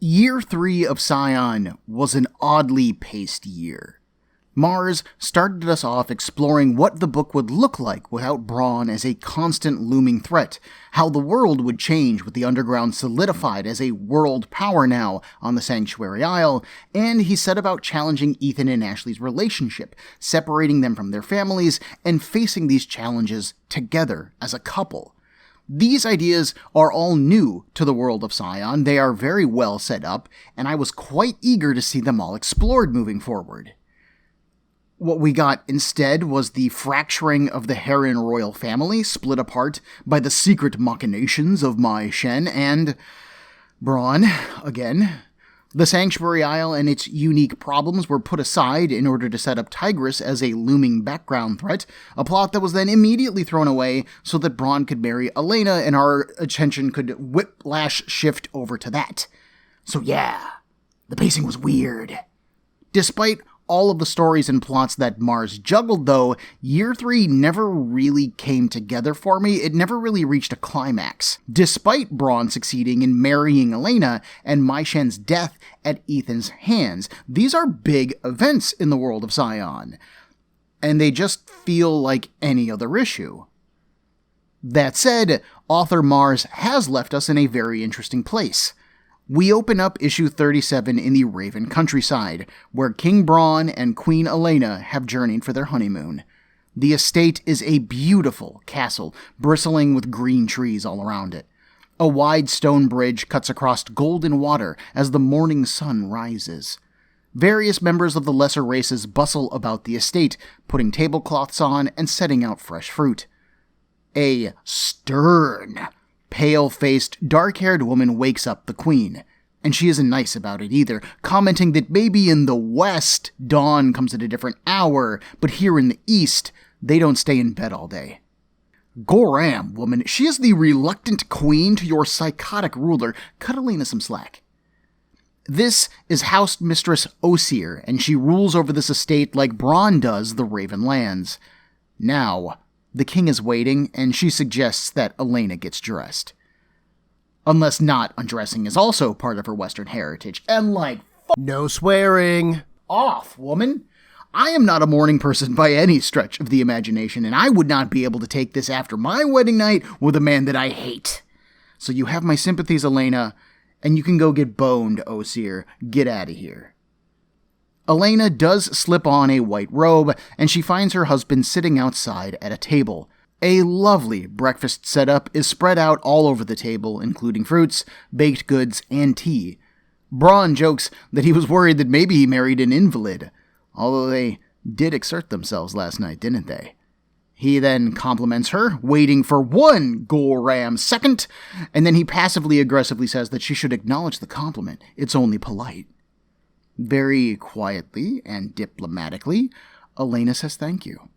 Year 3 of Scion was an oddly paced year. Mars started us off exploring what the book would look like without Bron as a constant looming threat, how the world would change with the Underground solidified as a world power now on the Sanctuary Isle, and he set about challenging Ethan and Ashley's relationship, separating them from their families, and facing these challenges together as a couple. These ideas are all new to the world of Scion, they are very well set up, and I was quite eager to see them all explored moving forward. What we got instead was the fracturing of the Heron royal family, split apart by the secret machinations of Mai Shen and Bron, again. The Sanctuary Isle and its unique problems were put aside in order to set up Tigris as a looming background threat, a plot that was then immediately thrown away so that Bron could marry Ylena and our attention could whiplash shift over to that. So yeah, the pacing was weird. Despite all of the stories and plots that Mars juggled, though, Year 3 never really came together for me. It never really reached a climax. Despite Bron succeeding in marrying Ylena and Mai Shen's death at Ethan's hands, these are big events in the world of Scion, and they just feel like any other issue. That said, author Mars has left us in a very interesting place. We open up issue 37 in the Raven countryside, where King Bron and Queen Ylena have journeyed for their honeymoon. The estate is a beautiful castle, bristling with green trees all around it. A wide stone bridge cuts across golden water as the morning sun rises. Various members of the lesser races bustle about the estate, putting tablecloths on and setting out fresh fruit. A stern, pale-faced, dark-haired woman wakes up the queen, and she isn't nice about it either, commenting that maybe in the west, dawn comes at a different hour, but here in the east, they don't stay in bed all day. Goram, woman, she is the reluctant queen to your psychotic ruler. Cut Ylena some slack. This is House Mistress Osir, and she rules over this estate like Bron does the Raven lands. Now, the king is waiting, and she suggests that Ylena gets dressed. Unless not undressing is also part of her Western heritage. And no swearing. Off, woman. I am not a morning person by any stretch of the imagination, and I would not be able to take this after my wedding night with a man that I hate. So you have my sympathies, Ylena, and you can go get boned, Osir. Get out of here. Ylena does slip on a white robe, and she finds her husband sitting outside at a table. A lovely breakfast setup is spread out all over the table, including fruits, baked goods, and tea. Bron jokes that he was worried that maybe he married an invalid, although they did exert themselves last night, didn't they? He then compliments her, waiting for one Goram second, and then he passively-aggressively says that she should acknowledge the compliment. It's only polite. Very quietly and diplomatically, Ylena says thank you.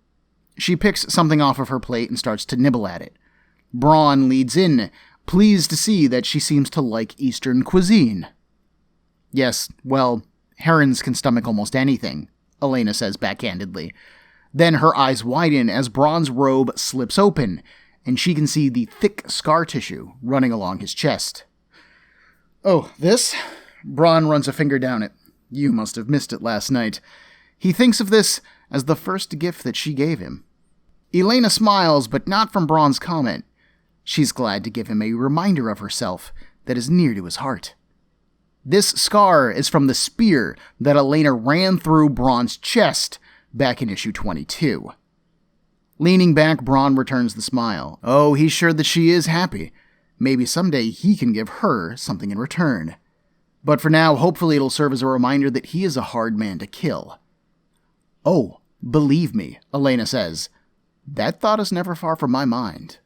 She picks something off of her plate and starts to nibble at it. Bron leads in, pleased to see that she seems to like Eastern cuisine. Yes, well, herons can stomach almost anything, Ylena says backhandedly. Then her eyes widen as Bron's robe slips open, and she can see the thick scar tissue running along his chest. Oh, this? Bron runs a finger down it. You must have missed it last night. He thinks of this as the first gift that she gave him. Ylena smiles, but not from Bron's comment. She's glad to give him a reminder of herself that is near to his heart. This scar is from the spear that Ylena ran through Bron's chest back in issue 22. Leaning back, Bron returns the smile. Oh, he's sure that she is happy. Maybe someday he can give her something in return. But for now, hopefully it'll serve as a reminder that he is a hard man to kill. Oh, believe me, Ylena says. That thought is never far from my mind.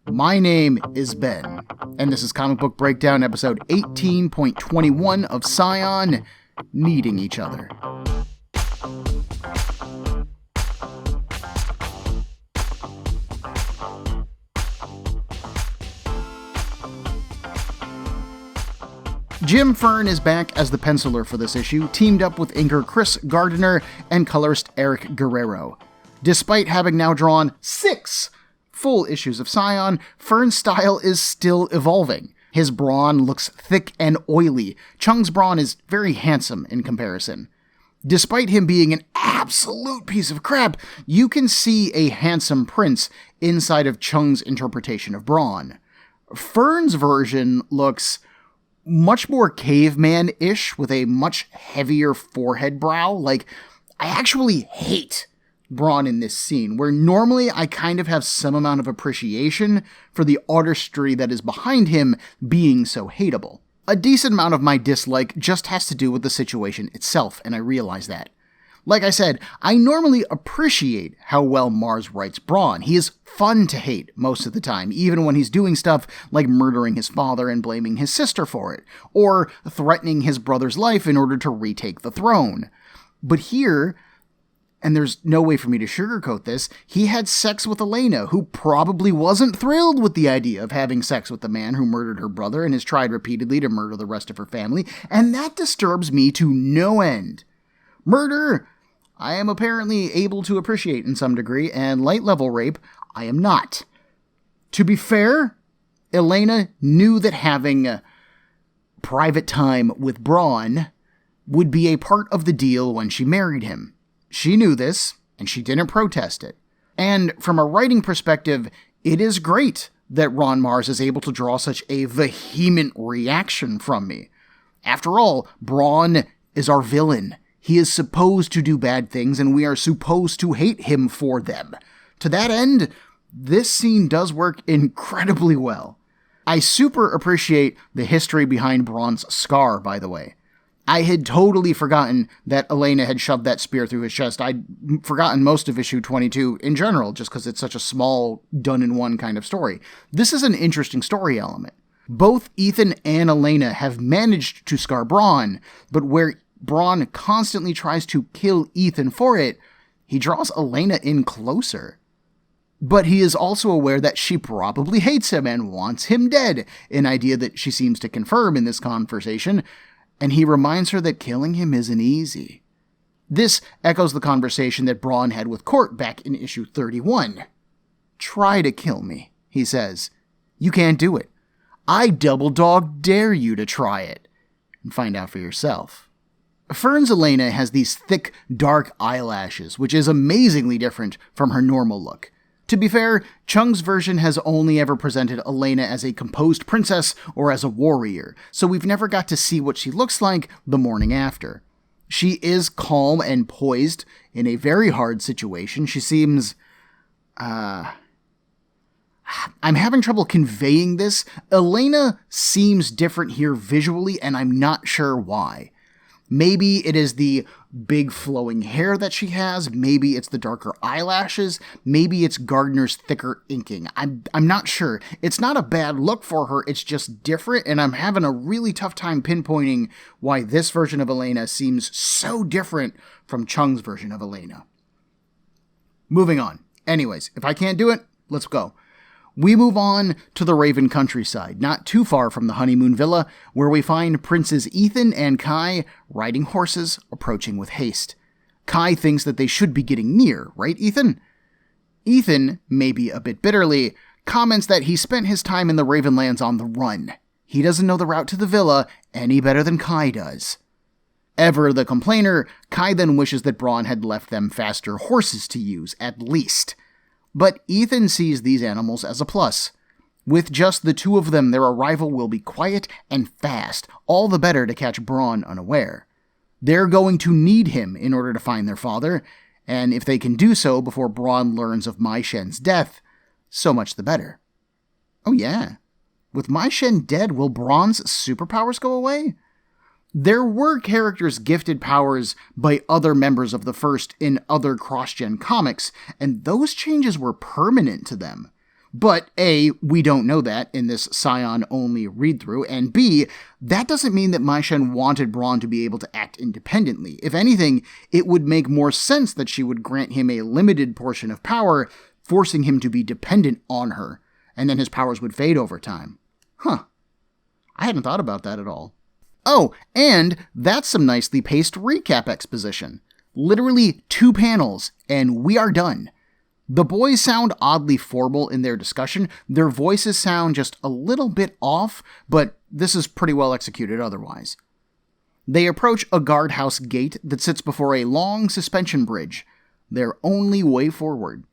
My name is Ben, and this is Comic Book Breakdown episode 18.21 of Scion, Needing Each Other. Jim Fern is back as the penciler for this issue, teamed up with inker Chris Gardner and colorist Eric Guerrero. Despite having now drawn 6 full issues of Scion, Fern's style is still evolving. His brawn looks thick and oily. Cheung's brawn is very handsome in comparison. Despite him being an absolute piece of crap, you can see a handsome prince inside of Cheung's interpretation of brawn. Fern's version looks much more caveman-ish with a much heavier forehead brow. Like, I actually hate Bron in this scene, where normally I kind of have some amount of appreciation for the artistry that is behind him being so hateable. A decent amount of my dislike just has to do with the situation itself, and I realize that. Like I said, I normally appreciate how well Mars writes Bron. He is fun to hate most of the time, even when he's doing stuff like murdering his father and blaming his sister for it, or threatening his brother's life in order to retake the throne. But here, and there's no way for me to sugarcoat this, he had sex with Ylena, who probably wasn't thrilled with the idea of having sex with the man who murdered her brother and has tried repeatedly to murder the rest of her family, and that disturbs me to no end. Murder, I am apparently able to appreciate in some degree, and light-level rape, I am not. To be fair, Ylena knew that having private time with Bron would be a part of the deal when she married him. She knew this, and she didn't protest it. And from a writing perspective, it is great that Ron Mars is able to draw such a vehement reaction from me. After all, Bron is our villain. He is supposed to do bad things, and we are supposed to hate him for them. To that end, this scene does work incredibly well. I super appreciate the history behind Bron's scar, by the way. I had totally forgotten that Ylena had shoved that spear through his chest. I'd forgotten most of issue 22 in general, just because it's such a small, done-in-one kind of story. This is an interesting story element. Both Ethan and Ylena have managed to scar Bron, but where Bron constantly tries to kill Ethan for it, he draws Ylena in closer. But he is also aware that she probably hates him and wants him dead, an idea that she seems to confirm in this conversation, and he reminds her that killing him isn't easy. This echoes the conversation that Bron had with Court back in issue 31. "Try to kill me," he says. "You can't do it. I double dog dare you to try it. And find out for yourself." Fern's Ylena has these thick, dark eyelashes, which is amazingly different from her normal look. To be fair, Cheung's version has only ever presented Ylena as a composed princess or as a warrior, so we've never got to see what she looks like the morning after. She is calm and poised in a very hard situation. She seems... I'm having trouble conveying this. Ylena seems different here visually, and I'm not sure why. Maybe it is the big flowing hair that she has, maybe it's the darker eyelashes, maybe it's Gardner's thicker inking. I'm not sure. It's not a bad look for her, it's just different, and I'm having a really tough time pinpointing why this version of Ylena seems so different from Cheung's version of Ylena. Moving on. Anyways, if I can't do it, let's go. We move on to the Raven countryside, not too far from the honeymoon villa, where we find Princes Ethan and Kai riding horses, approaching with haste. Kai thinks that they should be getting near, right, Ethan? Ethan, maybe a bit bitterly, comments that he spent his time in the Ravenlands on the run. He doesn't know the route to the villa any better than Kai does. Ever the complainer, Kai then wishes that Bron had left them faster horses to use, at least. But Ethan sees these animals as a plus. With just the two of them, their arrival will be quiet and fast, all the better to catch Bron unaware. They're going to need him in order to find their father, and if they can do so before Bron learns of Mai Shen's death, so much the better. Oh yeah, with Mai Shen dead, will Bron's superpowers go away? There were characters gifted powers by other members of the First in other cross-gen comics, and those changes were permanent to them. But A, we don't know that in this Scion-only read-through, and B, that doesn't mean that Mai Shen wanted Bron to be able to act independently. If anything, it would make more sense that she would grant him a limited portion of power, forcing him to be dependent on her, and then his powers would fade over time. Huh. I hadn't thought about that at all. Oh, and that's some nicely paced recap exposition. Literally 2 panels, and we are done. The boys sound oddly formal in their discussion. Their voices sound just a little bit off, but this is pretty well executed otherwise. They approach a guardhouse gate that sits before a long suspension bridge, their only way forward.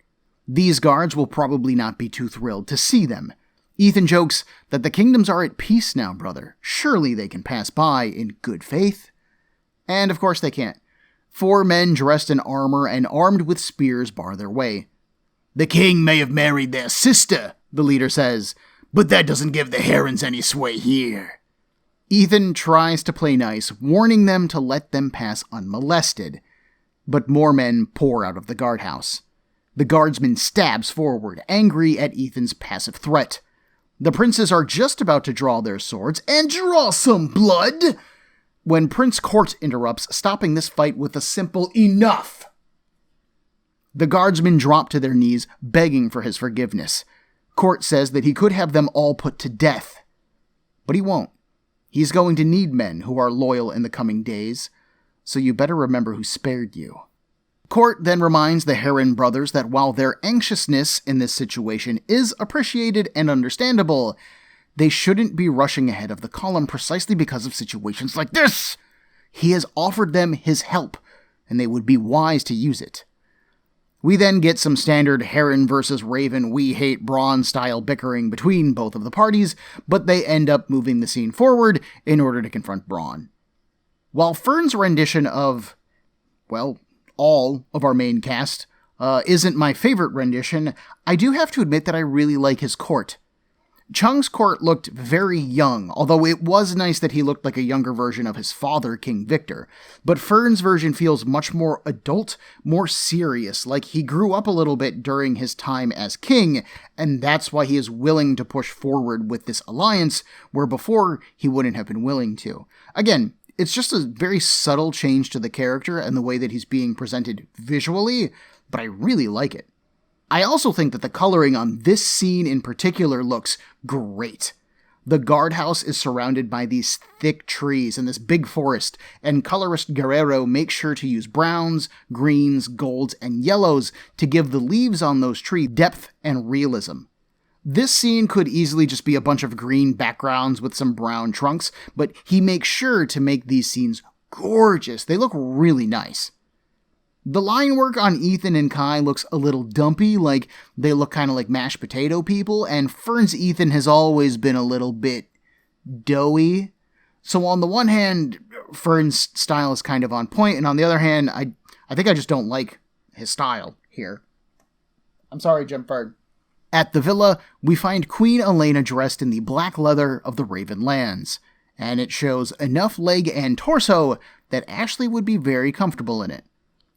These guards will probably not be too thrilled to see them. Ethan jokes that the kingdoms are at peace now, brother. Surely they can pass by in good faith. And of course they can't. 4 men dressed in armor and armed with spears bar their way. "The king may have married their sister," the leader says, "but that doesn't give the Herons any sway here." Ethan tries to play nice, warning them to let them pass unmolested. But more men pour out of the guardhouse. The guardsman stabs forward, angry at Ethan's passive threat. The princes are just about to draw their swords, and draw some blood, when Prince Court interrupts, stopping this fight with a simple "enough." The guardsmen drop to their knees, begging for his forgiveness. Court says that he could have them all put to death. But he won't. He's going to need men who are loyal in the coming days, so you better remember who spared you. Court then reminds the Heron brothers that while their anxiousness in this situation is appreciated and understandable, they shouldn't be rushing ahead of the column precisely because of situations like this. He has offered them his help, and they would be wise to use it. We then get some standard Heron versus Raven we hate Bron style bickering between both of the parties, but they end up moving the scene forward in order to confront Bron. While Fern's rendition of, well, all of our main cast isn't my favorite rendition, I do have to admit that I really like his court. Cheung's court looked very young, although it was nice that he looked like a younger version of his father, King Victor. But Fern's version feels much more adult, more serious, like he grew up a little bit during his time as king, and that's why he is willing to push forward with this alliance, where before he wouldn't have been willing to. Again, it's just a very subtle change to the character and the way that he's being presented visually, but I really like it. I also think that the coloring on this scene in particular looks great. The guardhouse is surrounded by these thick trees and this big forest, and colorist Guerrero makes sure to use browns, greens, golds, and yellows to give the leaves on those trees depth and realism. This scene could easily just be a bunch of green backgrounds with some brown trunks, but he makes sure to make these scenes gorgeous. They look really nice. The line work on Ethan and Kai looks a little dumpy, like they look kind of like mashed potato people, and Fern's Ethan has always been a little bit doughy. So on the one hand, Fern's style is kind of on point, and on the other hand, I think I just don't like his style here. I'm sorry, Jim Fern. At the villa, we find Queen Ylena dressed in the black leather of the Raven Lands, and it shows enough leg and torso that Ashley would be very comfortable in it.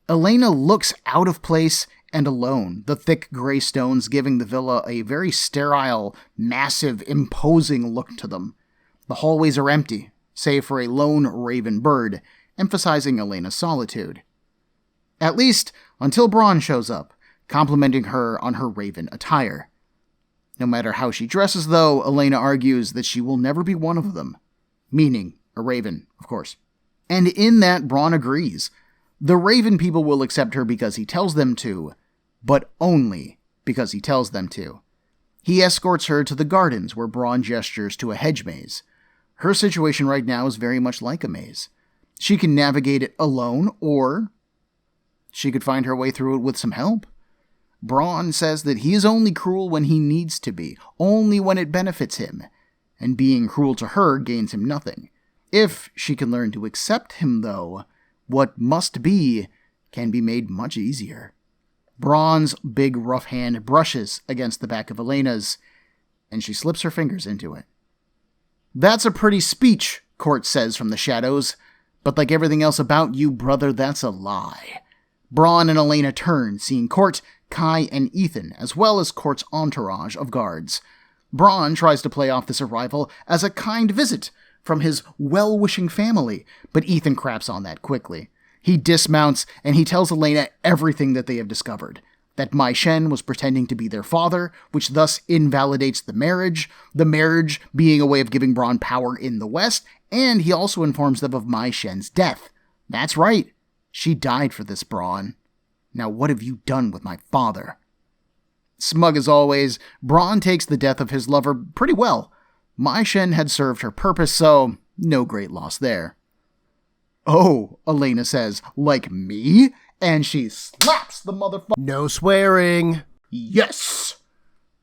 Ylena looks out of place and alone, the thick gray stones giving the villa a very sterile, massive, imposing look to them. The hallways are empty, save for a lone raven bird, emphasizing Ylena's solitude. At least until Bron shows up, complimenting her on her raven attire. No matter how she dresses, though, Ylena argues that she will never be one of them. Meaning a raven, of course. And in that, Bron agrees. The Raven people will accept her because he tells them to, but only because he tells them to. He escorts her to the gardens where Bron gestures to a hedge maze. Her situation right now is very much like a maze. She can navigate it alone, or she could find her way through it with some help. Bron says that he is only cruel when he needs to be, only when it benefits him, and being cruel to her gains him nothing. If she can learn to accept him, though, what must be can be made much easier. Bron's big rough hand brushes against the back of Ylena's, and she slips her fingers into it. "That's a pretty speech," Court says from the shadows, "but like everything else about you, brother, that's a lie." Bron and Ylena turn, seeing Court, Kai, and Ethan, as well as Court's entourage of guards. Bron tries to play off this arrival as a kind visit from his well-wishing family, but Ethan craps on that quickly. He dismounts, and he tells Ylena everything that they have discovered. That Mai Shen was pretending to be their father, which thus invalidates the marriage being a way of giving Bron power in the West, and he also informs them of Mai Shen's death. That's right, she died for this, Bron. Now what have you done with my father? Smug as always, Bron takes the death of his lover pretty well. Mai Shen had served her purpose, so no great loss there. "Oh," Ylena says, "like me?" And she slaps the motherfucker. No swearing. "Yes!"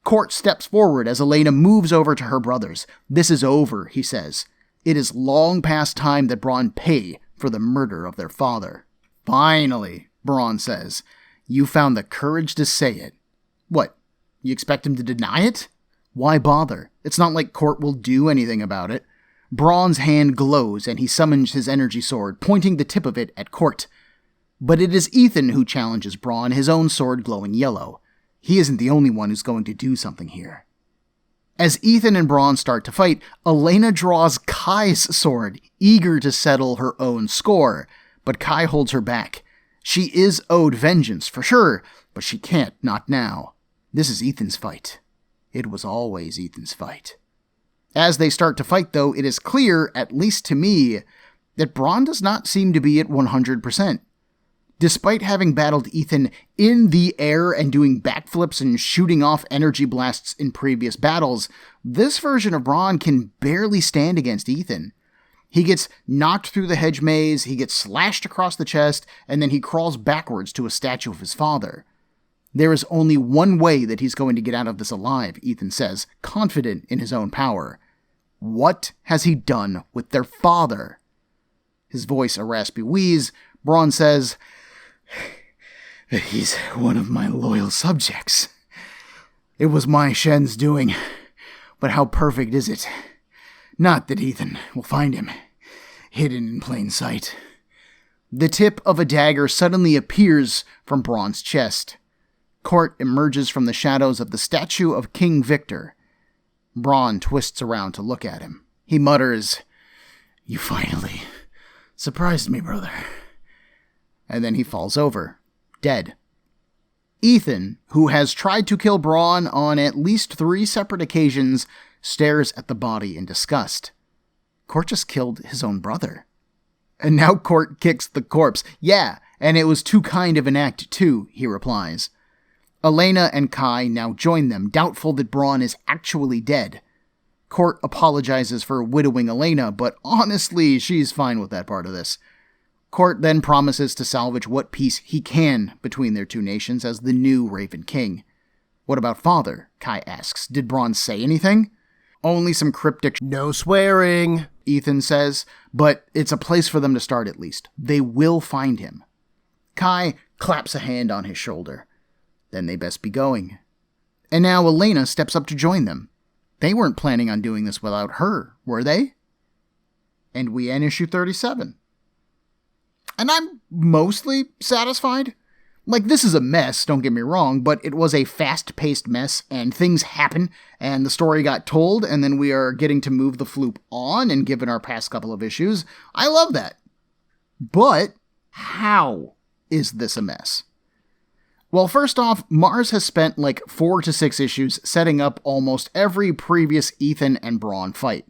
Court steps forward as Ylena moves over to her brothers. "This is over," he says. "It is long past time that Bron pay for the murder of their father." "Finally," Bron says. "You found the courage to say it." "What, you expect him to deny it?" "Why bother? It's not like Court will do anything about it." Bron's hand glows and he summons his energy sword, pointing the tip of it at Court. But it is Ethan who challenges Bron, his own sword glowing yellow. He isn't the only one who's going to do something here. As Ethan and Bron start to fight, Ylena draws Kai's sword, eager to settle her own score, but Kai holds her back. She is owed vengeance, for sure, but she can't, not now. This is Ethan's fight. It was always Ethan's fight. As they start to fight, though, it is clear, at least to me, that Bron does not seem to be at 100%. Despite having battled Ethan in the air and doing backflips and shooting off energy blasts in previous battles, this version of Bron can barely stand against Ethan. He gets knocked through the hedge maze, he gets slashed across the chest, and then he crawls backwards to a statue of his father. "There is only one way that he's going to get out of this alive," Ethan says, confident in his own power. "What has he done with their father?" His voice a raspy wheeze. Bron says, "He's one of my loyal subjects. It was Mai Shen's doing, but how perfect is it? Not that Ethan will find him, hidden in plain sight." The tip of a dagger suddenly appears from Bron's chest. Court emerges from the shadows of the statue of King Victor. Bron twists around to look at him. He mutters, "You finally surprised me, brother." And then he falls over, dead. Ethan, who has tried to kill Bron on at least 3 separate occasions, stares at the body in disgust. Court just killed his own brother. And now Court kicks the corpse. "Yeah, and it was too kind of an act, too," he replies. Ylena and Kai now join them, doubtful that Bron is actually dead. Court apologizes for widowing Ylena, but honestly, she's fine with that part of this. Court then promises to salvage what peace he can between their two nations as the new Raven King. "What about father?" Kai asks. "Did Bron say anything?" "Only some cryptic No swearing. Ethan says, "but it's a place for them to start at least. They will find him." Kai claps a hand on his shoulder. Then they best be going. And now Ylena steps up to join them. They weren't planning on doing this without her, were they? And we end issue 37. And I'm mostly satisfied. Like, this is a mess, don't get me wrong, but it was a fast-paced mess, and things happen, and the story got told, and then we are getting to move the floop on, and given our past couple of issues, I love that. But how is this a mess? Well, first off, Mars has spent like 4 to 6 issues setting up almost every previous Ethan and Bron fight.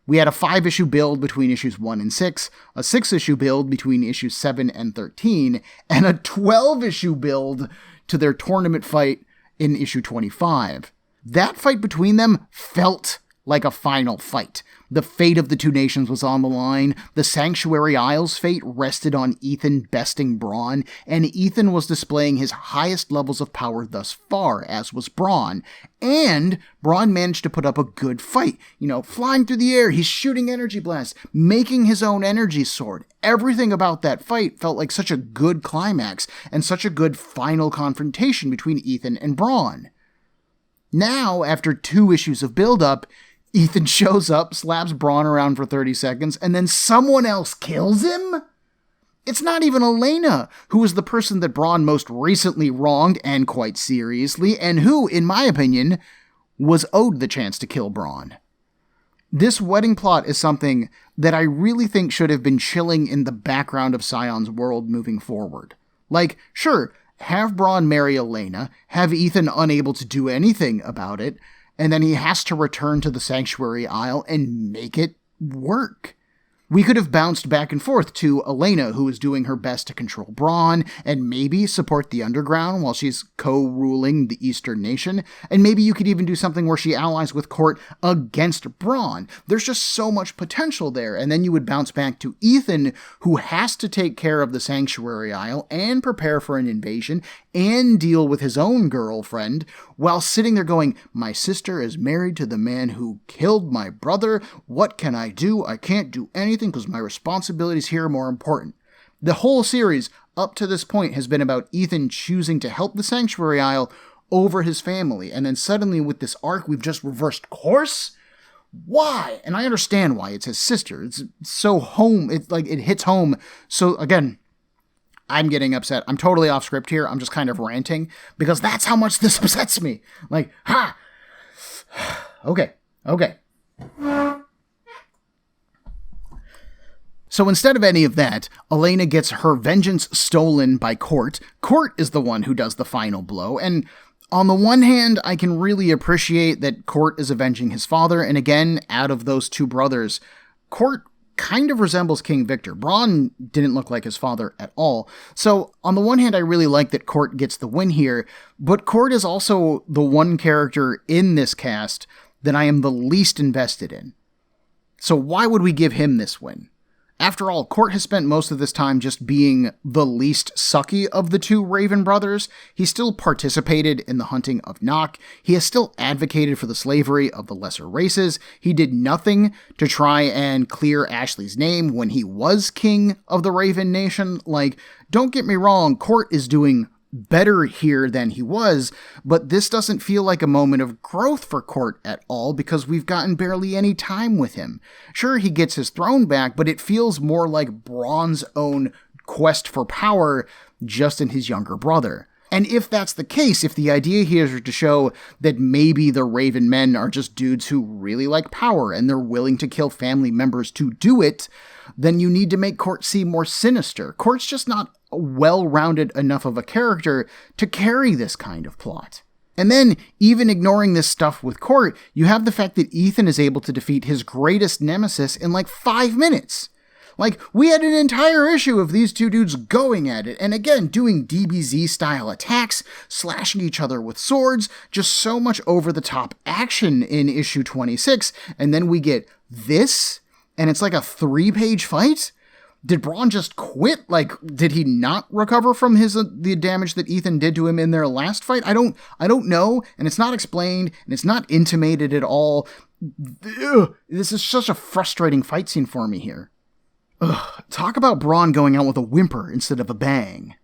We had a 5-issue build between issues 1 and 6, a 6-issue build between issues 7 and 13, and a 12-issue build to their tournament fight in issue 25. That fight between them felt like a final fight. The fate of the two nations was on the line, the Sanctuary Isles' fate rested on Ethan besting Bron, and Ethan was displaying his highest levels of power thus far, as was Bron. And Bron managed to put up a good fight. Flying through the air, he's shooting energy blasts, making his own energy sword. Everything about that fight felt like such a good climax, and such a good final confrontation between Ethan and Bron. Now, after 2 issues of build-up, Ethan shows up, slaps Bron around for 30 seconds, and then someone else kills him? It's not even Ylena, who was the person that Bron most recently wronged, and quite seriously, and who, in my opinion, was owed the chance to kill Bron. This wedding plot is something that I really think should have been chilling in the background of Scion's world moving forward. Like, sure, have Bron marry Ylena, have Ethan unable to do anything about it, and then he has to return to the Sanctuary Isle and make it work. We could have bounced back and forth to Ylena, who is doing her best to control Bron, and maybe support the Underground while she's co-ruling the Eastern Nation, and maybe you could even do something where she allies with Court against Bron. There's just so much potential there, and then you would bounce back to Ethan, who has to take care of the Sanctuary Isle and prepare for an invasion and deal with his own girlfriend, while sitting there going, my sister is married to the man who killed my brother. What can I do? I can't do anything because my responsibilities here are more important. The whole series up to this point has been about Ethan choosing to help the Sanctuary Isle over his family, and then suddenly with this arc we've just reversed course? Why? And I understand why. It's his sister. It's so home. It's like it hits home. So again, I'm getting upset. I'm totally off script here. I'm just kind of ranting because that's how much this upsets me. Like, ha! Okay. So instead of any of that, Ylena gets her vengeance stolen by Court. Court is the one who does the final blow, and on the one hand, I can really appreciate that Court is avenging his father, and again, out of those two brothers, Court kind of resembles King Victor. Bron didn't look like his father at all. So on the one hand, I really like that Court gets the win here, but Court is also the one character in this cast that I am the least invested in. So why would we give him this win? After all, Court has spent most of this time just being the least sucky of the two Raven brothers. He still participated in the hunting of Nock. He has still advocated for the slavery of the lesser races. He did nothing to try and clear Ashley's name when he was king of the Raven Nation. Like, don't get me wrong, Court is doing better here than he was, but this doesn't feel like a moment of growth for Court at all because we've gotten barely any time with him. Sure, he gets his throne back, but it feels more like Bron's own quest for power just in his younger brother. And if that's the case, if the idea here is to show that maybe the Raven men are just dudes who really like power and they're willing to kill family members to do it, then you need to make Court seem more sinister. Court's just not well-rounded enough of a character to carry this kind of plot. And then, even ignoring this stuff with Court, you have the fact that Ethan is able to defeat his greatest nemesis in like 5 minutes. Like, we had an entire issue of these two dudes going at it, and again, doing DBZ-style attacks, slashing each other with swords, just so much over-the-top action in issue 26, and then we get this, and it's like a 3-page fight? Did Bron just quit? Like, did he not recover from the damage that Ethan did to him in their last fight? I don't know, and it's not explained, and it's not intimated at all. Ugh, this is such a frustrating fight scene for me here. Ugh, talk about Bron going out with a whimper instead of a bang.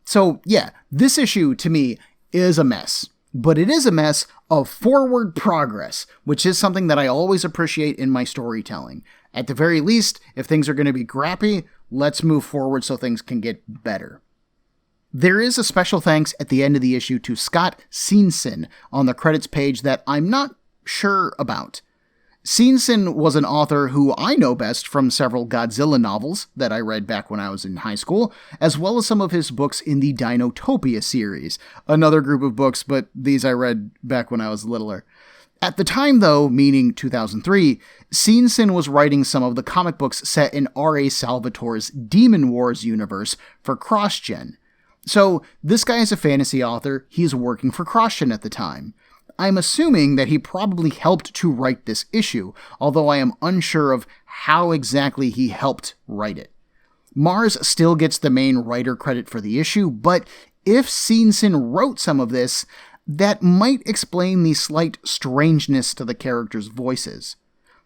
So, yeah, this issue, to me, is a mess. But it is a mess of forward progress, which is something that I always appreciate in my storytelling. At the very least, if things are going to be crappy, let's move forward so things can get better. There is a special thanks at the end of the issue to Scott Scion on the credits page that I'm not sure about. Scion was an author who I know best from several Godzilla novels that I read back when I was in high school, as well as some of his books in the Dinotopia series, another group of books, but these I read back when I was littler. At the time, though, meaning 2003, Scion was writing some of the comic books set in R.A. Salvatore's Demon Wars universe for CrossGen. So, this guy is a fantasy author, he's working for CrossGen at the time. I'm assuming that he probably helped to write this issue, although I am unsure of how exactly he helped write it. Mars still gets the main writer credit for the issue, but if Scion wrote some of this, that might explain the slight strangeness to the characters' voices.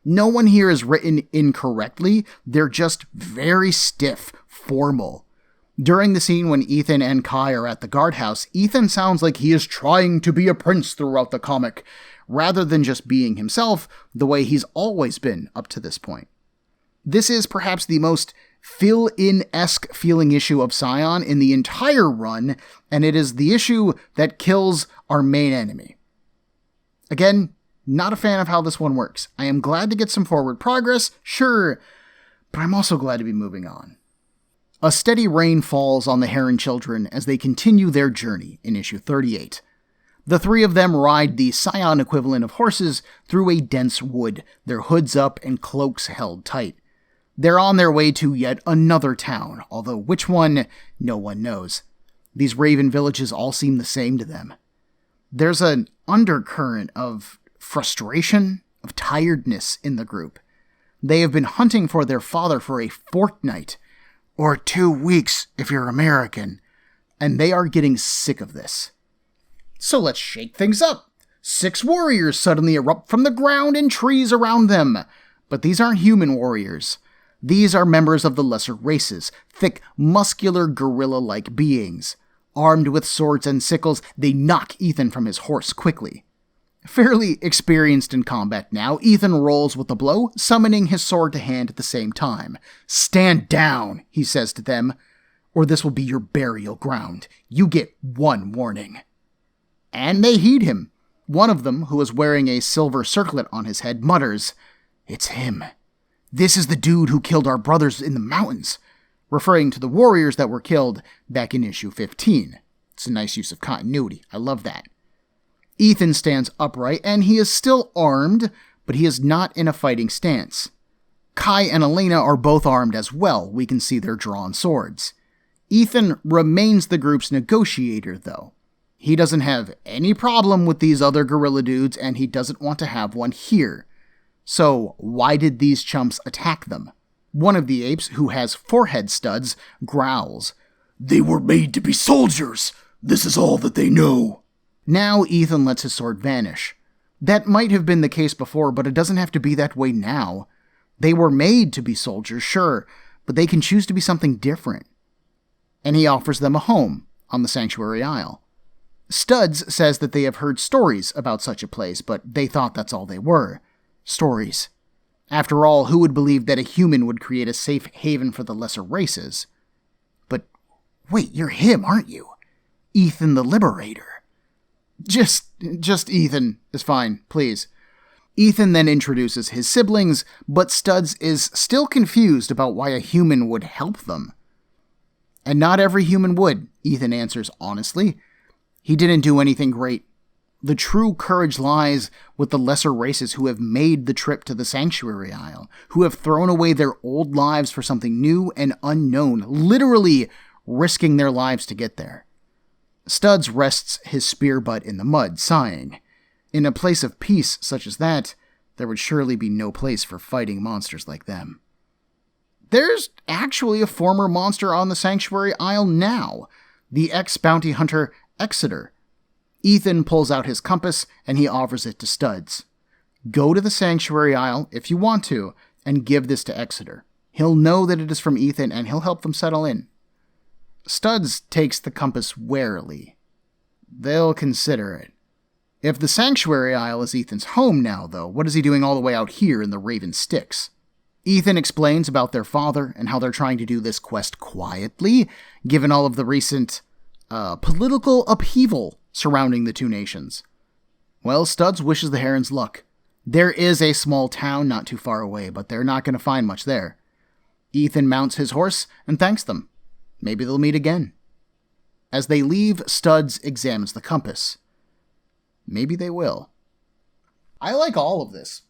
No one here is written incorrectly, they're just very stiff, formal. During the scene when Ethan and Kai are at the guardhouse, Ethan sounds like he is trying to be a prince throughout the comic, rather than just being himself the way he's always been up to this point. This is perhaps the most fill-in-esque feeling issue of Scion in the entire run, and it is the issue that kills our main enemy. Again, not a fan of how this one works. I am glad to get some forward progress, sure, but I'm also glad to be moving on. A steady rain falls on the Heron children as they continue their journey in issue 38. The three of them ride the Scion equivalent of horses through a dense wood, their hoods up and cloaks held tight. They're on their way to yet another town, although which one, no one knows. These Raven villages all seem the same to them. There's an undercurrent of frustration, of tiredness in the group. They have been hunting for their father for a fortnight, or 2 weeks if you're American, and they are getting sick of this. So let's shake things up. 6 warriors suddenly erupt from the ground and trees around them. But these aren't human warriors. These are members of the lesser races, thick, muscular, gorilla-like beings. Armed with swords and sickles, they knock Ethan from his horse quickly. Fairly experienced in combat now, Ethan rolls with the blow, summoning his sword to hand at the same time. "Stand down," he says to them, "or this will be your burial ground. You get 1 warning." And they heed him. One of them, who is wearing a silver circlet on his head, mutters, "It's him. This is the dude who killed our brothers in the mountains," referring to the warriors that were killed back in issue 15. It's a nice use of continuity. I love that. Ethan stands upright, and he is still armed, but he is not in a fighting stance. Kai and Ylena are both armed as well. We can see their drawn swords. Ethan remains the group's negotiator, though. He doesn't have any problem with these other gorilla dudes, and he doesn't want to have one here. So why did these chumps attack them? One of the apes, who has forehead studs, growls, "They were made to be soldiers. This is all that they know." Now Ethan lets his sword vanish. That might have been the case before, but it doesn't have to be that way now. They were made to be soldiers, sure, but they can choose to be something different. And he offers them a home on the Sanctuary Isle. Studs says that they have heard stories about such a place, but they thought that's all they were. Stories. After all, who would believe that a human would create a safe haven for the lesser races? But wait, you're him, aren't you? Ethan the Liberator. Just Ethan is fine, please. Ethan then introduces his siblings, but Studs is still confused about why a human would help them. And not every human would, Ethan answers honestly. He didn't do anything great. The true courage lies with the lesser races who have made the trip to the Sanctuary Isle, who have thrown away their old lives for something new and unknown, literally risking their lives to get there. Studs rests his spear butt in the mud, sighing. In a place of peace such as that, there would surely be no place for fighting monsters like them. There's actually a former monster on the Sanctuary Isle now, the ex-bounty hunter Exeter. Ethan pulls out his compass and he offers it to Studs. Go to the Sanctuary Isle if you want to, and give this to Exeter. He'll know that it is from Ethan and he'll help them settle in. Studs takes the compass warily. They'll consider it. If the Sanctuary Isle is Ethan's home now, though, what is he doing all the way out here in the Raven Sticks? Ethan explains about their father and how they're trying to do this quest quietly, given all of the recent political upheaval surrounding the two nations. Well, Studs wishes the Herons luck. There is a small town not too far away, but they're not going to find much there. Ethan mounts his horse and thanks them. Maybe they'll meet again. As they leave, Studs examines the compass. Maybe they will. I like all of this.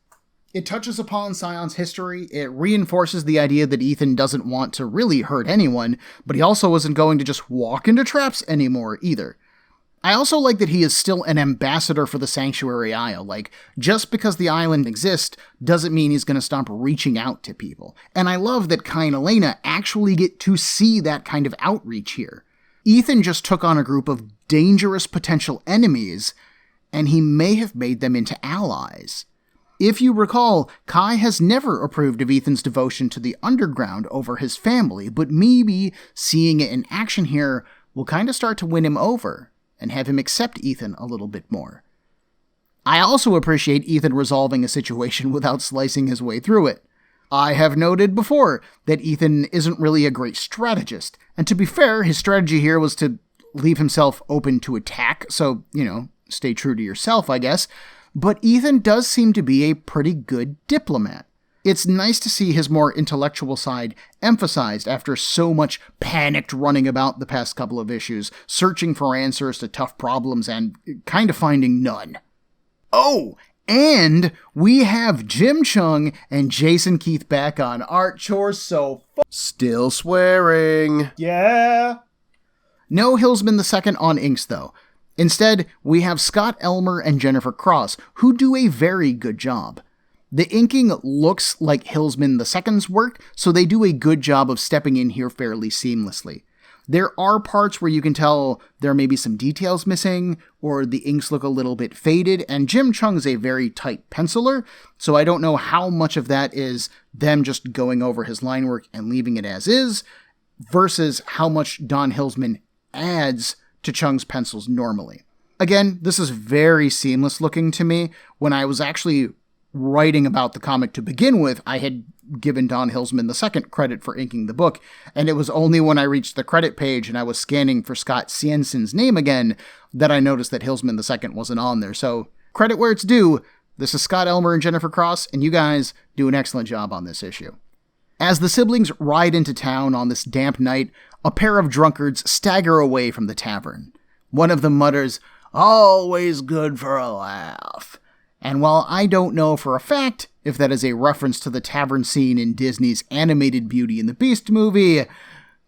It touches upon Scion's history. It reinforces the idea that Ethan doesn't want to really hurt anyone, but he also isn't going to just walk into traps anymore either. I also like that he is still an ambassador for the Sanctuary Isle. Like, just because the island exists doesn't mean he's going to stop reaching out to people. And I love that Kai and Ylena actually get to see that kind of outreach here. Ethan just took on a group of dangerous potential enemies, and he may have made them into allies. If you recall, Kai has never approved of Ethan's devotion to the underground over his family, but maybe seeing it in action here will kind of start to win him over and have him accept Ethan a little bit more. I also appreciate Ethan resolving a situation without slicing his way through it. I have noted before that Ethan isn't really a great strategist, and to be fair, his strategy here was to leave himself open to attack, so, stay true to yourself, I guess. But Ethan does seem to be a pretty good diplomat. It's nice to see his more intellectual side emphasized after so much panicked running about the past couple of issues, searching for answers to tough problems and kind of finding none. Oh, And we have Jim Cheung and Jason Keith back on art chores, so Still swearing. yeah. No Hillsman II on inks, though. Instead, we have Scott Elmer and Jennifer Cross, who do a very good job. The inking looks like Hillsman II's work, so they do a good job of stepping in here fairly seamlessly. There are parts where you can tell there may be some details missing, or the inks look a little bit faded, and Jim Cheung is a very tight penciler, so I don't know how much of that is them just going over his line work and leaving it as is, versus how much Don Hillsman adds to Cheung's pencils normally. Again, this is very seamless looking to me. When I was actually writing about the comic to begin with, I had given Don Hillsman II credit for inking the book, and it was only when I reached the credit page and I was scanning for Scott Sienson's name again that I noticed that Hillsman II wasn't on there. So, credit where it's due, this is Scott Elmer and Jennifer Cross, and you guys do an excellent job on this issue. As the siblings ride into town on this damp night, a pair of drunkards stagger away from the tavern. One of them mutters, "Always good for a laugh." And while I don't know for a fact if that is a reference to the tavern scene in Disney's animated Beauty and the Beast movie,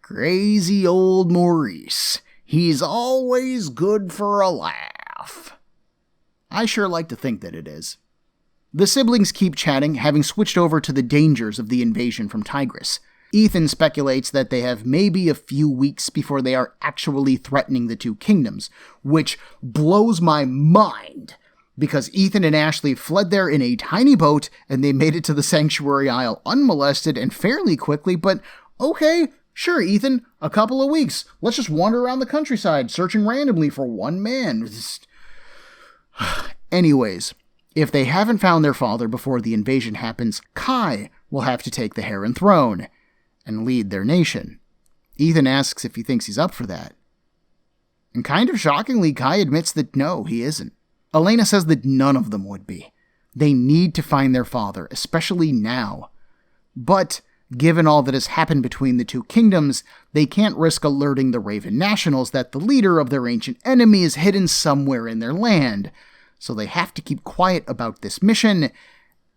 crazy old Maurice, he's always good for a laugh. I sure like to think that it is. The siblings keep chatting, having switched over to the dangers of the invasion from Tigris. Ethan speculates that they have maybe a few weeks before they are actually threatening the two kingdoms, which blows my mind, because Ethan and Ashley fled there in a tiny boat and they made it to the Sanctuary Isle unmolested and fairly quickly, but okay, sure, Ethan, a couple of weeks. Let's just wander around the countryside searching randomly for one man. Anyways, if they haven't found their father before the invasion happens, Kai will have to take the Heron throne and lead their nation. Ethan asks if he thinks he's up for that. And kind of shockingly, Kai admits that no, he isn't. Ylena says that none of them would be. They need to find their father, especially now. But, given all that has happened between the two kingdoms, they can't risk alerting the Raven Nationals that the leader of their ancient enemy is hidden somewhere in their land. So they have to keep quiet about this mission,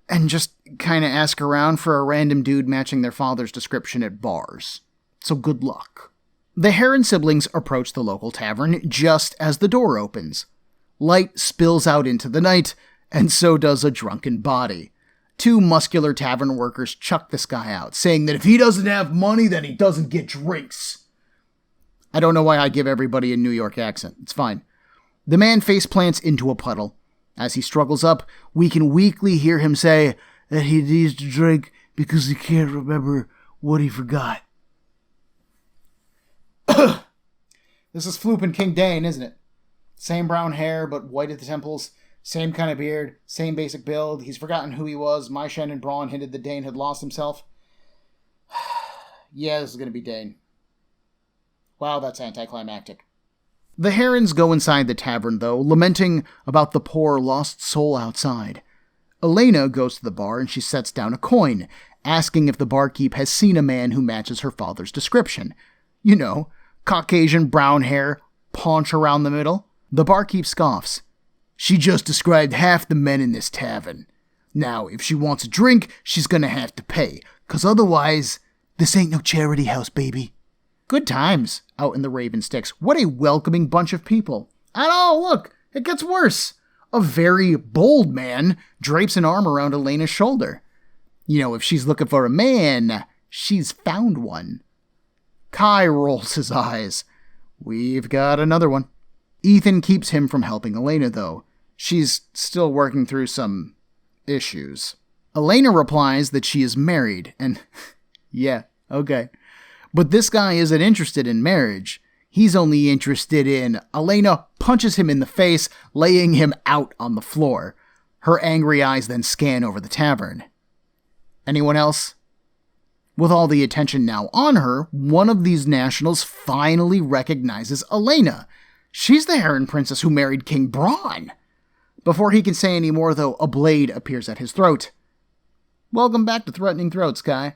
and just kinda ask around for a random dude matching their father's description at bars. So good luck. The Heron siblings approach the local tavern just as the door opens. Light spills out into the night, and so does a drunken body. Two muscular tavern workers chuck this guy out, saying that if he doesn't have money, then he doesn't get drinks. I don't know why I give everybody a New York accent. It's fine. The man face plants into a puddle. As he struggles up, we can weakly hear him say that he needs to drink because he can't remember what he forgot. This is Floop and King Dane, isn't it? Same brown hair, but white at the temples. Same kind of beard. Same basic build. He's forgotten who he was. Myshen and Bron hinted that Dane had lost himself. Yeah, this is going to be Dane. Wow, that's anticlimactic. The Herons go inside the tavern, though, lamenting about the poor lost soul outside. Ylena goes to the bar and she sets down a coin, asking if the barkeep has seen a man who matches her father's description. You know, Caucasian brown hair, paunch around the middle. The barkeep scoffs. She just described half the men in this tavern. Now, if she wants a drink, she's gonna have to pay, 'cause otherwise, this ain't no charity house, baby. Good times out in the Raven Sticks. What a welcoming bunch of people. And oh, look, it gets worse. A very bold man drapes an arm around Elena's shoulder. You know, if she's looking for a man, she's found one. Kai rolls his eyes. We've got another one. Ethan keeps him from helping Ylena, though. She's still working through some issues. Ylena replies that she is married, and yeah, okay. But this guy isn't interested in marriage. He's only interested in... Ylena punches him in the face, laying him out on the floor. Her angry eyes then scan over the tavern. Anyone else? With all the attention now on her, one of these nationals finally recognizes Ylena. She's the Heron princess who married King Bron. Before he can say any more, though, a blade appears at his throat. Welcome back to Threatening Throats, Kai.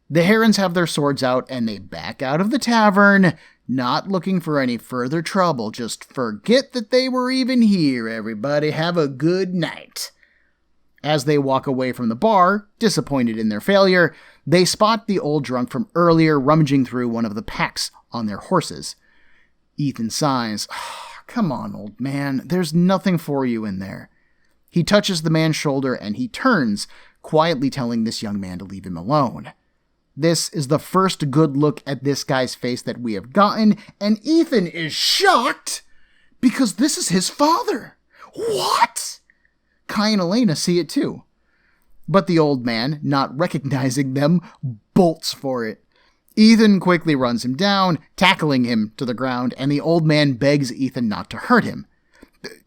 The Herons have their swords out, and they back out of the tavern, not looking for any further trouble. Just forget that they were even here, everybody. Have a good night. As they walk away from the bar, disappointed in their failure, they spot the old drunk from earlier rummaging through one of the packs on their horses. Ethan sighs. Come on, old man. There's nothing for you in there. He touches the man's shoulder and he turns, quietly telling this young man to leave him alone. This is the first good look at this guy's face that we have gotten, and Ethan is shocked because this is his father. What? Kai and Ylena see it too. But the old man, not recognizing them, bolts for it. Ethan quickly runs him down, tackling him to the ground, and the old man begs Ethan not to hurt him.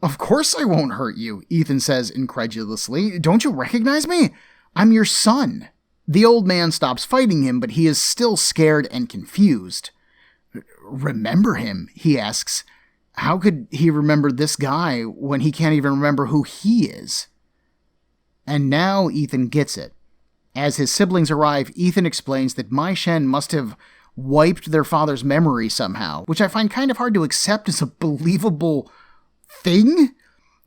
Of course I won't hurt you, Ethan says incredulously. Don't you recognize me? I'm your son. The old man stops fighting him, but he is still scared and confused. Remember him, he asks. How could he remember this guy when he can't even remember who he is? And now Ethan gets it. As his siblings arrive, Ethan explains that Mai Shen must have wiped their father's memory somehow, which I find kind of hard to accept as a believable thing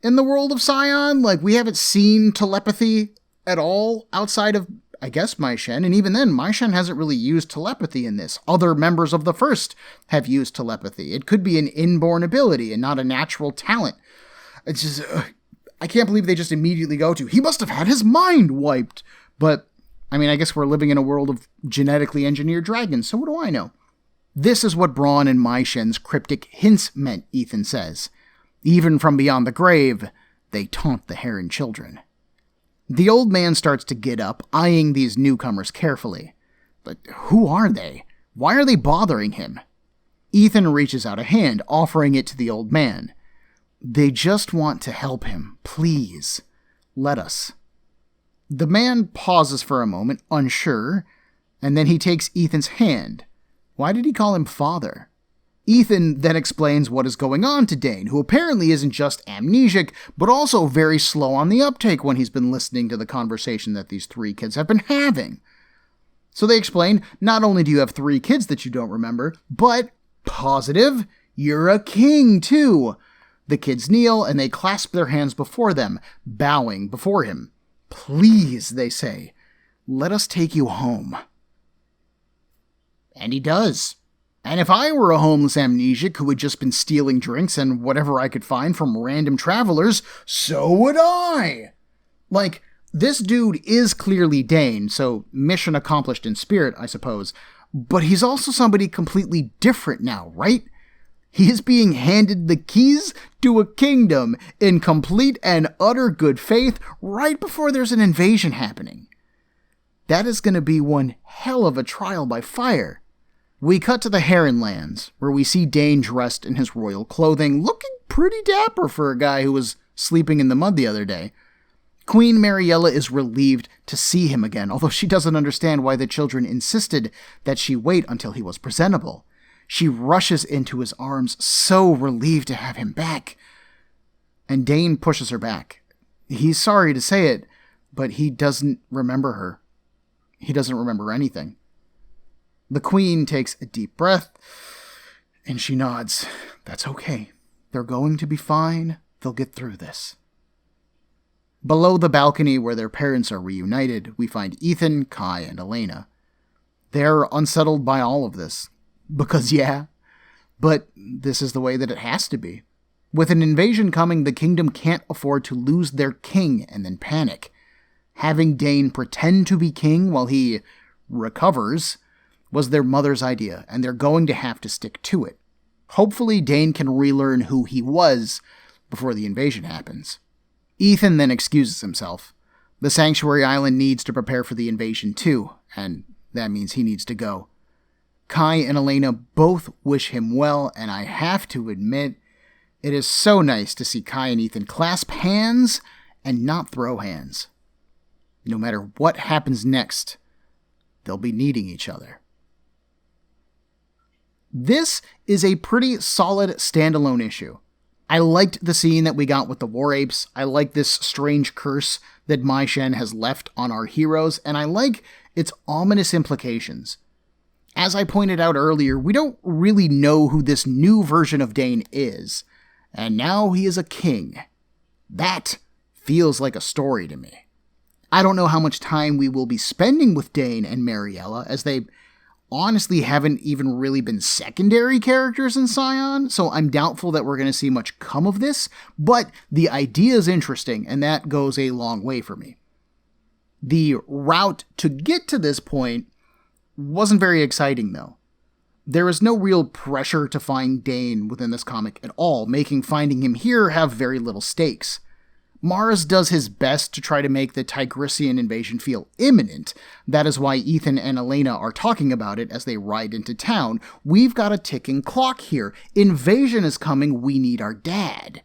in the world of Scion. Like, we haven't seen telepathy at all outside of, I guess, Mai Shen, and even then, Mai Shen hasn't really used telepathy in this. Other members of the First have used telepathy. It could be an inborn ability and not a natural talent. It's just, I can't believe they just immediately go to, he must have had his mind wiped. But, I mean, I guess we're living in a world of genetically engineered dragons, so what do I know? This is what Bron and Mai Shen's cryptic hints meant, Ethan says. Even from beyond the grave, they taunt the Heron children. The old man starts to get up, eyeing these newcomers carefully. But who are they? Why are they bothering him? Ethan reaches out a hand, offering it to the old man. They just want to help him. Please, let us. The man pauses for a moment, unsure, and then he takes Ethan's hand. Why did he call him father? Ethan then explains what is going on to Dane, who apparently isn't just amnesic, but also very slow on the uptake when he's been listening to the conversation that these three kids have been having. So they explain, not only do you have 3 kids that you don't remember, but, positive, you're a king too. The kids kneel and they clasp their hands before them, bowing before him. Please, they say, let us take you home. And he does. And if I were a homeless amnesiac who had just been stealing drinks and whatever I could find from random travelers, so would I. Like, this dude is clearly Dane, so mission accomplished in spirit, I suppose. But he's also somebody completely different now, right? He is being handed the keys to a kingdom in complete and utter good faith right before there's an invasion happening. That is going to be one hell of a trial by fire. We cut to the Heron lands, where we see Dane dressed in his royal clothing, looking pretty dapper for a guy who was sleeping in the mud the other day. Queen Mariella is relieved to see him again, although she doesn't understand why the children insisted that she wait until he was presentable. She rushes into his arms, so relieved to have him back. And Dane pushes her back. He's sorry to say it, but he doesn't remember her. He doesn't remember anything. The queen takes a deep breath, and she nods. That's okay. They're going to be fine. They'll get through this. Below the balcony where their parents are reunited, we find Ethan, Kai, and Ylena. They're unsettled by all of this. Because yeah, but this is the way that it has to be. With an invasion coming, the kingdom can't afford to lose their king and then panic. Having Dane pretend to be king while he recovers was their mother's idea, and they're going to have to stick to it. Hopefully Dane can relearn who he was before the invasion happens. Ethan then excuses himself. The Sanctuary Island needs to prepare for the invasion too, and that means he needs to go. Kai and Ylena both wish him well, and I have to admit, it is so nice to see Kai and Ethan clasp hands and not throw hands. No matter what happens next, they'll be needing each other. This is a pretty solid standalone issue. I liked the scene that we got with the War Apes. I like this strange curse that Mai Shen has left on our heroes, and I like its ominous implications. As I pointed out earlier, we don't really know who this new version of Dane is, and now he is a king. That feels like a story to me. I don't know how much time we will be spending with Dane and Mariella, as they honestly haven't even really been secondary characters in Scion, so I'm doubtful that we're going to see much come of this, but the idea is interesting, and that goes a long way for me. The route to get to this point wasn't very exciting, though. There is no real pressure to find Dane within this comic at all, making finding him here have very little stakes. Mars does his best to try to make the Tigrisian invasion feel imminent. That is why Ethan and Ylena are talking about it as they ride into town. We've got a ticking clock here. Invasion is coming, we need our dad.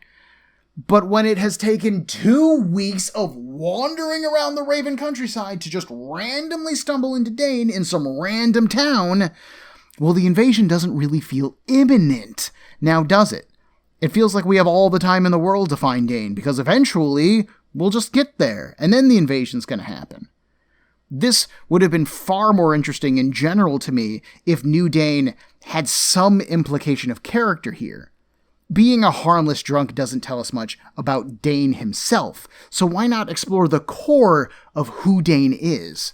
But when it has taken 2 weeks of wandering around the Raven countryside to just randomly stumble into Dane in some random town, well, the invasion doesn't really feel imminent. Now, does it? It feels like we have all the time in the world to find Dane, because eventually we'll just get there, and then the invasion's going to happen. This would have been far more interesting in general to me if New Dane had some implication of character here. Being a harmless drunk doesn't tell us much about Dane himself, so why not explore the core of who Dane is?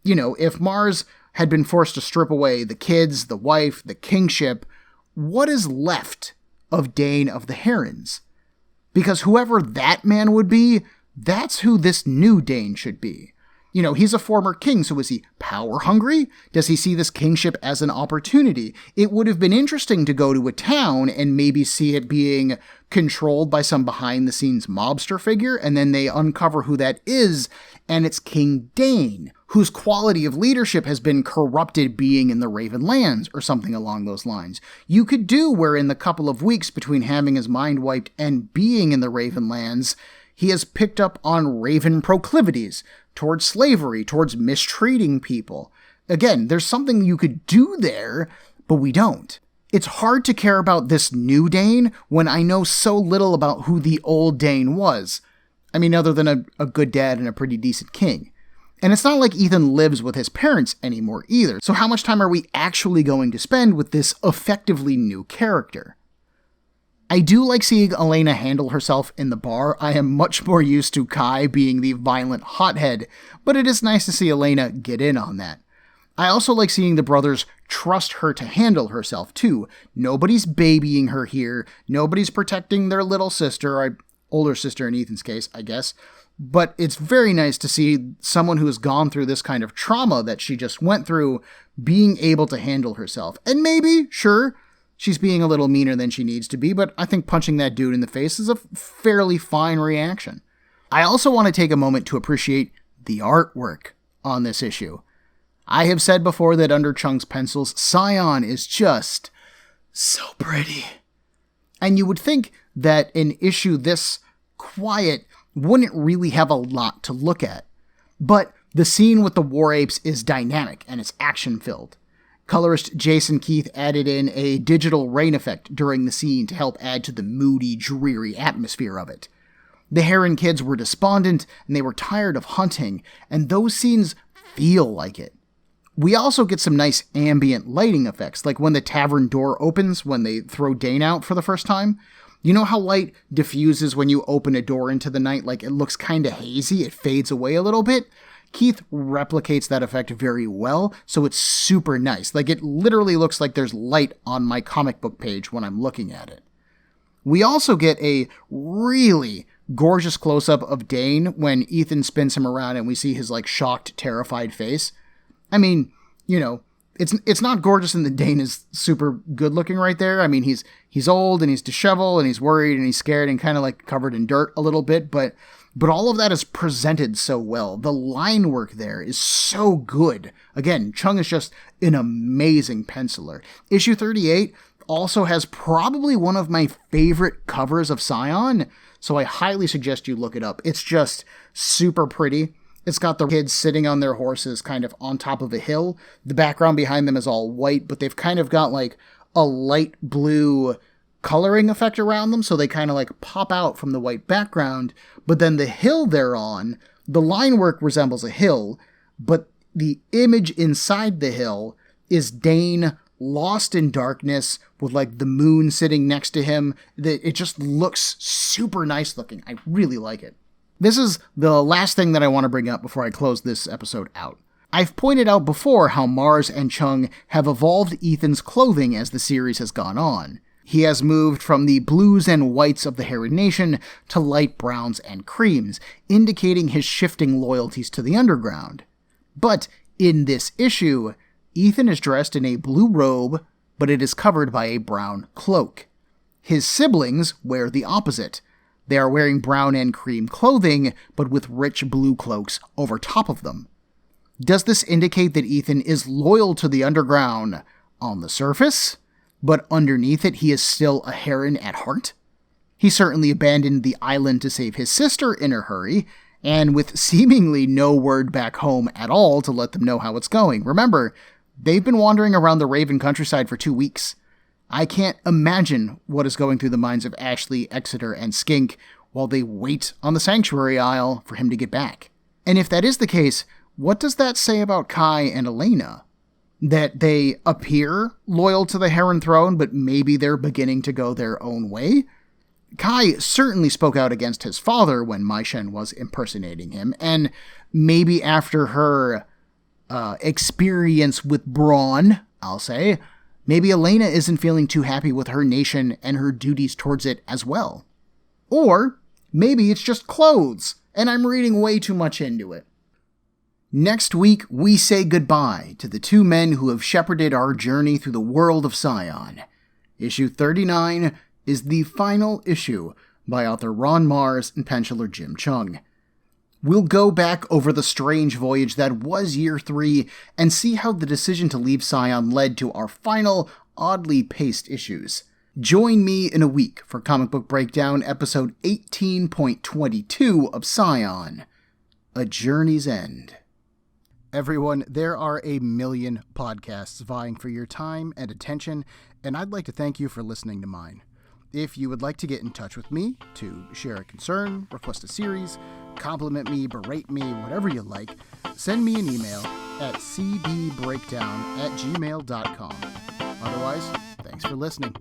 You know, if Mars had been forced to strip away the kids, the wife, the kingship, what is left of Dane of the Herons? Because whoever that man would be, that's who this new Dane should be. You know, he's a former king, so is he power hungry? Does he see this kingship as an opportunity? It would have been interesting to go to a town and maybe see it being controlled by some behind-the-scenes mobster figure, and then they uncover who that is, and it's King Dane, whose quality of leadership has been corrupted being in the Raven Lands, or something along those lines. You could do where in the couple of weeks between having his mind wiped and being in the Raven Lands, he has picked up on Raven proclivities, towards slavery, towards mistreating people. Again, there's something you could do there, but we don't. It's hard to care about this new Dane when I know so little about who the old Dane was. I mean, other than a good dad and a pretty decent king. And it's not like Ethan lives with his parents anymore either, so how much time are we actually going to spend with this effectively new character? I do like seeing Ylena handle herself in the bar. I am much more used to Kai being the violent hothead, but it is nice to see Ylena get in on that. I also like seeing the brothers trust her to handle herself too. Nobody's babying her here, nobody's protecting their little sister, or older sister in Ethan's case, I guess. But it's very nice to see someone who has gone through this kind of trauma that she just went through being able to handle herself. And maybe, sure, she's being a little meaner than she needs to be, but I think punching that dude in the face is a fairly fine reaction. I also want to take a moment to appreciate the artwork on this issue. I have said before that under Cheung's pencils, Scion is just so pretty. And you would think that an issue this quiet wouldn't really have a lot to look at. But the scene with the war apes is dynamic and it's action-filled. Colorist Jason Keith added in a digital rain effect during the scene to help add to the moody, dreary atmosphere of it. The Heron kids were despondent and they were tired of hunting, and those scenes feel like it. We also get some nice ambient lighting effects, like when the tavern door opens when they throw Dane out for the first time. You know how light diffuses when you open a door into the night, like it looks kind of hazy, it fades away a little bit? Keith replicates that effect very well, so it's super nice. Like, it literally looks like there's light on my comic book page when I'm looking at it. We also get a really gorgeous close-up of Dane when Ethan spins him around and we see his, like, shocked, terrified face. I mean, you know, it's not gorgeous and the Dane is super good-looking right there. I mean, he's old and he's disheveled and he's worried and he's scared and kind of, like, covered in dirt a little bit, but all of that is presented so well. The line work there is so good. Again, Cheung is just an amazing penciler. Issue 38 also has probably one of my favorite covers of Scion, so I highly suggest you look it up. It's just super pretty. It's got the kids sitting on their horses kind of on top of a hill. The background behind them is all white, but they've kind of got like a light blue coloring effect around them, so they kind of like pop out from the white background. But then the hill they're on, the line work resembles a hill, but the image inside the hill is Dane lost in darkness with like the moon sitting next to him. It just looks super nice looking. I really like it. This is the last thing that I want to bring up before I close this episode out. I've pointed out before how Mars and Cheung have evolved Ethan's clothing as the series has gone on. He has moved from the blues and whites of the Heron Nation to light browns and creams, indicating his shifting loyalties to the underground. But in this issue, Ethan is dressed in a blue robe, but it is covered by a brown cloak. His siblings wear the opposite. They are wearing brown and cream clothing, but with rich blue cloaks over top of them. Does this indicate that Ethan is loyal to the underground on the surface, but underneath it he is still a Heron at heart? He certainly abandoned the island to save his sister in a hurry, and with seemingly no word back home at all to let them know how it's going. Remember, they've been wandering around the Raven countryside for 2 weeks. I can't imagine what is going through the minds of Ashley, Exeter, and Skink while they wait on the Sanctuary Isle for him to get back. And if that is the case, what does that say about Kai and Ylena? That they appear loyal to the Heron throne, but maybe they're beginning to go their own way? Kai certainly spoke out against his father when Mai Shen was impersonating him, and maybe after her experience with Bron, I'll say, maybe Ylena isn't feeling too happy with her nation and her duties towards it as well. Or maybe it's just clothes, and I'm reading way too much into it. Next week, we say goodbye to the two men who have shepherded our journey through the world of Scion. Issue 39 is the final issue by author Ron Marz and penciler Jim Cheung. We'll go back over the strange voyage that was Year 3 and see how the decision to leave Scion led to our final, oddly paced issues. Join me in a week for Comic Book Breakdown episode 18.22 of Scion, A Journey's End. Everyone, there are a million podcasts vying for your time and attention, and I'd like to thank you for listening to mine. If you would like to get in touch with me to share a concern, request a series, compliment me, berate me, whatever you like, send me an email at cbbreakdown@gmail.com. Otherwise, thanks for listening.